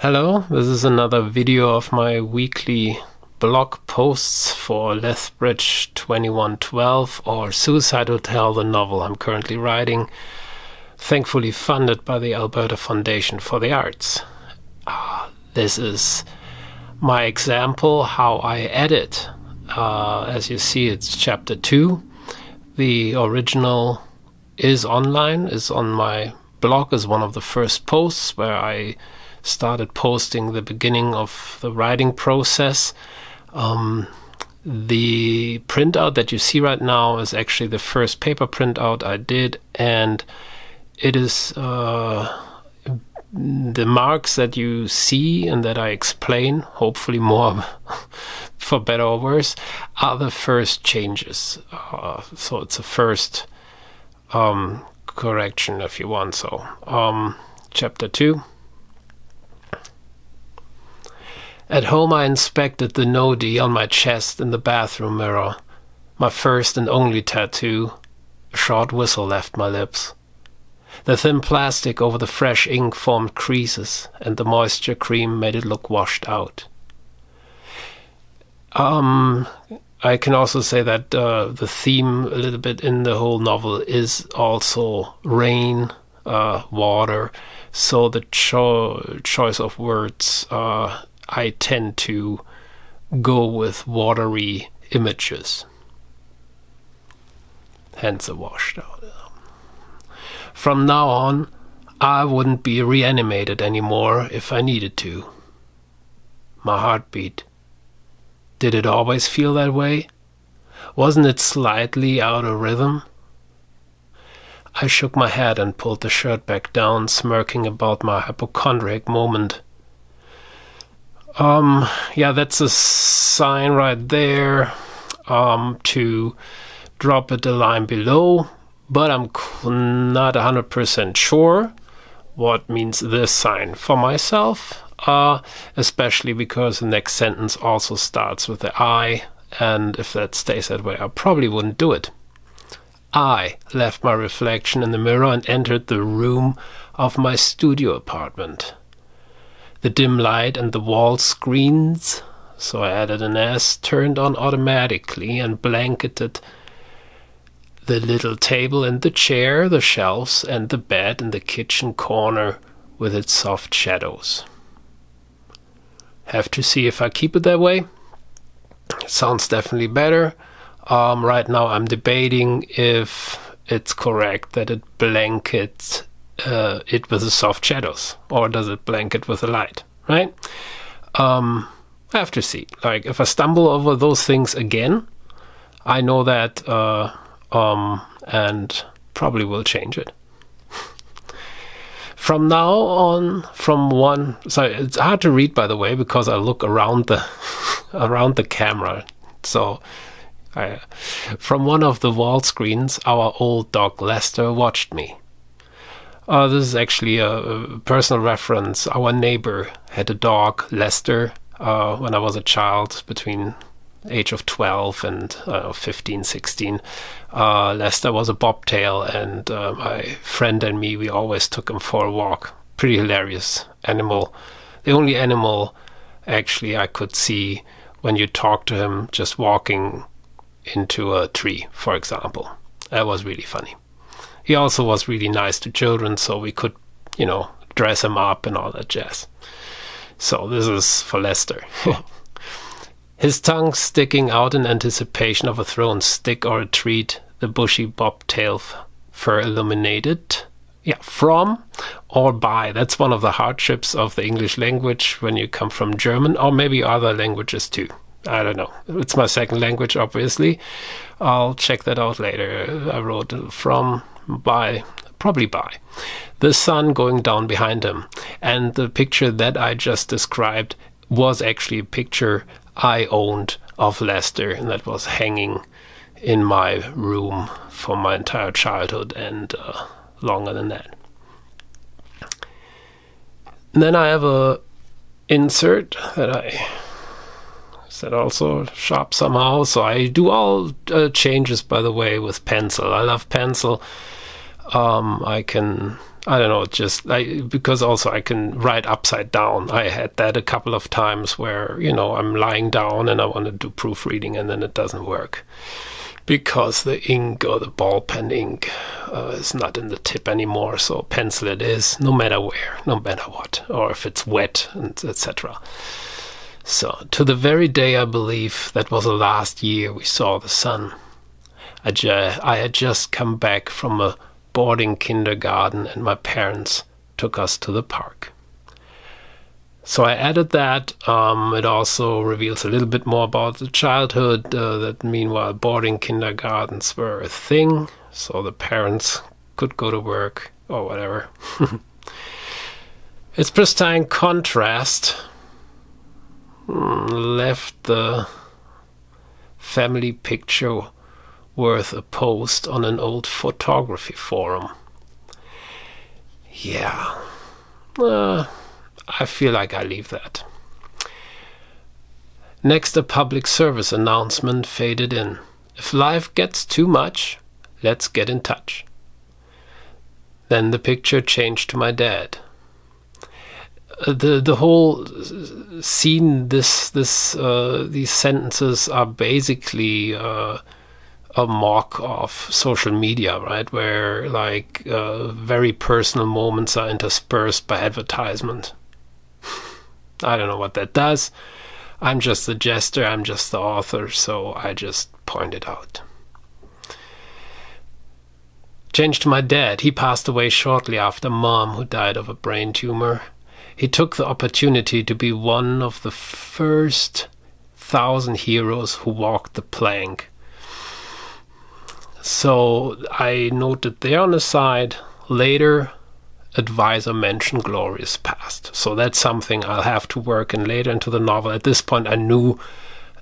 Hello, this is another video of my weekly blog posts for Lethbridge 2112 or Suicide Hotel, the novel I'm currently writing, thankfully funded by the Alberta Foundation for the Arts. This is my example how I edit. As you see, it's chapter 2. The original is online, is on my blog, is one of the first posts where I started posting the beginning of the writing process. The printout that you see right now is actually the first paper printout I did, and it is the marks that you see and that I explain, hopefully more for better or worse, are the first changes. So it's a first correction, if you want. So chapter 2. At home I inspected the no-D on my chest in the bathroom mirror. My first and only tattoo. A short whistle left my lips. The thin plastic over the fresh ink formed creases, and the moisture cream made it look washed out. I can also say that the theme a little bit in the whole novel is also rain, water, so the choice of words I tend to go with watery images. Hence a washed out. From now on, I wouldn't be reanimated anymore if I needed to. My heartbeat. Did it always feel that way? Wasn't it slightly out of rhythm? I shook my head and pulled the shirt back down, smirking about my hypochondriac moment. Yeah, that's a sign right there to drop it a line below, but I'm not 100% sure what means this sign for myself, especially because the next sentence also starts with the I, and if that stays that way, I probably wouldn't do it. I left my reflection in the mirror and entered the room of my studio apartment. The dim light and the wall screens, so I added an S, turned on automatically and blanketed the little table and the chair, the shelves and the bed in the kitchen corner with its soft shadows. Have to see if I keep it that way. It sounds definitely better. Right now I'm debating if it's correct that it blankets it with the soft shadows, or does it blanket with the light, right? I have to see. Like, if I stumble over those things again, I know that, and probably will change it. From now on, sorry, it's hard to read, by the way, because I look around the camera. So, from one of the wall screens, our old dog Lester watched me. This is actually a personal reference. Our neighbor had a dog, Lester, when I was a child, between age of 12 and 15, 16. Lester was a bobtail, and my friend and me, we always took him for a walk. Pretty hilarious animal. The only animal, actually, I could see when you talk to him just walking into a tree, for example. That was really funny. He also was really nice to children, so we could, dress him up and all that jazz. So this is for Lester. His tongue sticking out in anticipation of a thrown stick or a treat, the bushy bobtail fur illuminated. Yeah, from or by. That's one of the hardships of the English language when you come from German, or maybe other languages too. I don't know. It's my second language, obviously. I'll check that out later. I wrote from, by, probably by. The sun going down behind him. And the picture that I just described was actually a picture I owned of Lester, and that was hanging in my room for my entire childhood and longer than that. And then I have a insert that I set also sharp somehow. So I do all changes, by the way, with pencil. I love pencil. I I don't know, because also I can write upside down. I had that a couple of times where, I'm lying down and I want to do proofreading and then it doesn't work because the ink or the ball pen ink is not in the tip anymore. So pencil it is, no matter where, no matter what, or if it's wet, and etc. So to the very day, I believe that was the last year we saw the sun, I had just come back from a boarding kindergarten and my parents took us to the park. So I added that. It also reveals a little bit more about the childhood, that meanwhile boarding kindergartens were a thing, so the parents could go to work or whatever. Its pristine contrast left the family picture worth a post on an old photography forum. Yeah, I feel like I leave that. Next, a public service announcement faded in. If life gets too much, let's get in touch. Then the picture changed to my dad. The whole scene, these sentences are basically a mock of social media, right? Where very personal moments are interspersed by advertisement. I don't know what that does. I'm just the jester, I'm just the author, so I just point it out. Change to my dad. He passed away shortly after Mom, who died of a brain tumor. He took the opportunity to be one of the first 1,000 heroes who walked the plank. So I noted there on the side, later advisor mentioned glorious past. So that's something I'll have to work in later into the novel. At this point I knew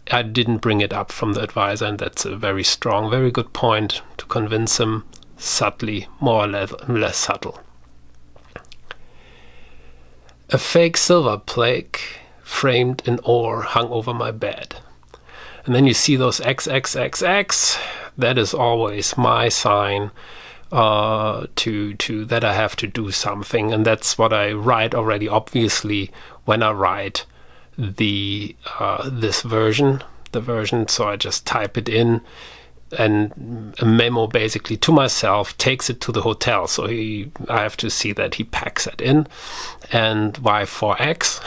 I didn't bring it up from the advisor, and that's a very strong, very good point to convince him subtly, more or less subtle. A fake silver plaque framed in ore hung over my bed. And then you see those XXXX. That is always my sign to that I have to do something, and that's what I write already. Obviously, when I write this version, so I just type it in, and a memo basically to myself takes it to the hotel. So I have to see that he packs it in. And why 4x?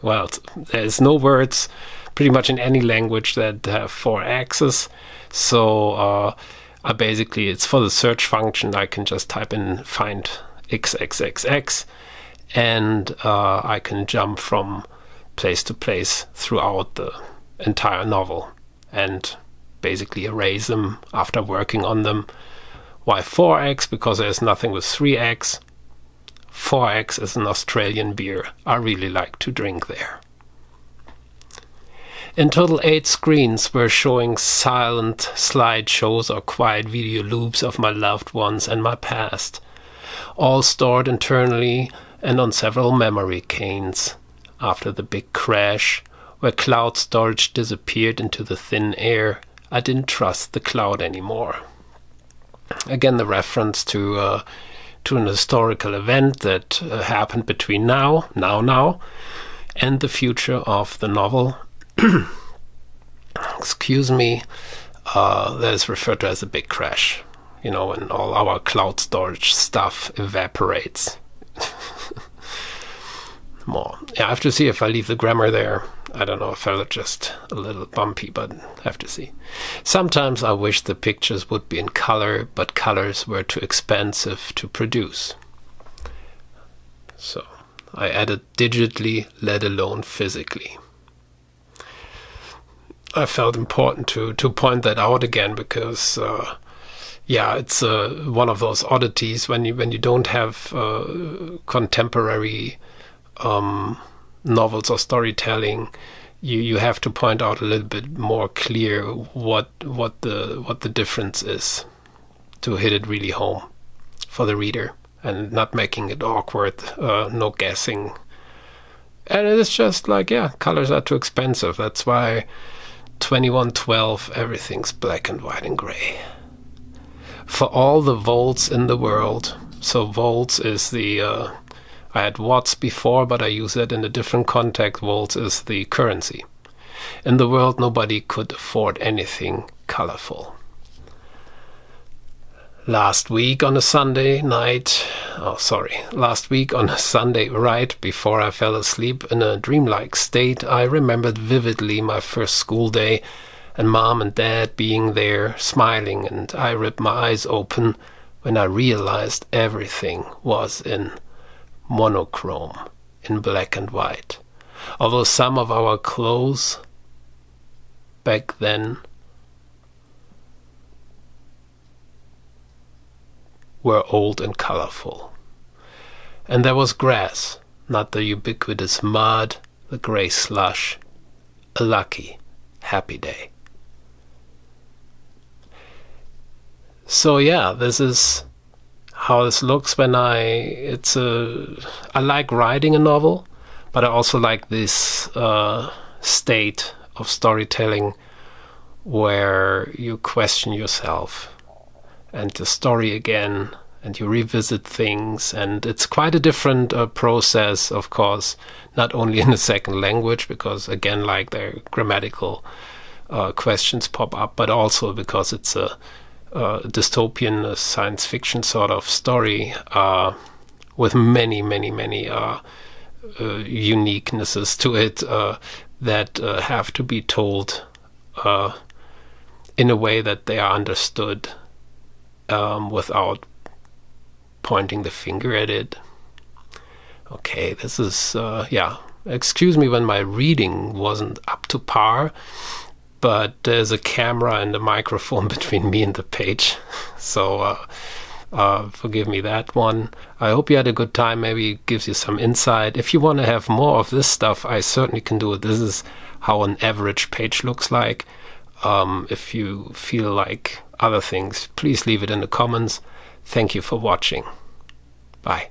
Well, there's no words pretty much in any language that have 4 X's. So it's for the search function. I can just type in find XXXX, and I can jump from place to place throughout the entire novel and basically erase them after working on them. Why 4X? Because there's nothing with 3X. 4X is an Australian beer. I really like to drink there. In total, 8 screens were showing silent slideshows or quiet video loops of my loved ones and my past, all stored internally and on several memory canes. After the big crash, where cloud storage disappeared into the thin air, I didn't trust the cloud anymore. Again, the reference to an historical event that happened between now, and the future of the novel. Excuse me, that is referred to as a big crash, when all our cloud storage stuff evaporates. I have to see if I leave the grammar there. I don't know if I just a little bumpy, but I have to see. Sometimes I wish the pictures would be in color, but colors were too expensive to produce. So I added digitally, let alone physically. I felt important to point that out again because, it's one of those oddities when you don't have contemporary novels or storytelling. You have to point out a little bit more clear what the difference is to hit it really home for the reader and not making it awkward, no guessing. And it's just colors are too expensive. That's why 2112, everything's black and white and gray. For all the volts in the world, So volts is the, I had watts before, but I use that in a different context. Volts is the currency. In the world, nobody could afford anything colorful. Last week on a Sunday right before I fell asleep in a dreamlike state, I remembered vividly my first school day and Mom and Dad being there, smiling, and I ripped my eyes open when I realized everything was in monochrome, in black and white. Although some of our clothes back then were old and colorful. And there was grass, not the ubiquitous mud, the gray slush. A lucky, happy day. So yeah, this is how this looks when I like writing a novel, but I also like this state of storytelling where you question yourself and the story again, and you revisit things, and it's quite a different process, of course, not only in the second language, because again, like their grammatical questions pop up, but also because it's a dystopian science fiction sort of story with many uniquenesses to it that have to be told in a way that they are understood without pointing the finger at it. Okay, this is, excuse me when my reading wasn't up to par, but there's a camera and a microphone between me and the page, so forgive me that one. I hope you had a good time. Maybe it gives you some insight. If you want to have more of this stuff, I certainly can do it. This is how an average page looks like. If you feel like other things, please leave it in the comments. Thank you for watching. Bye.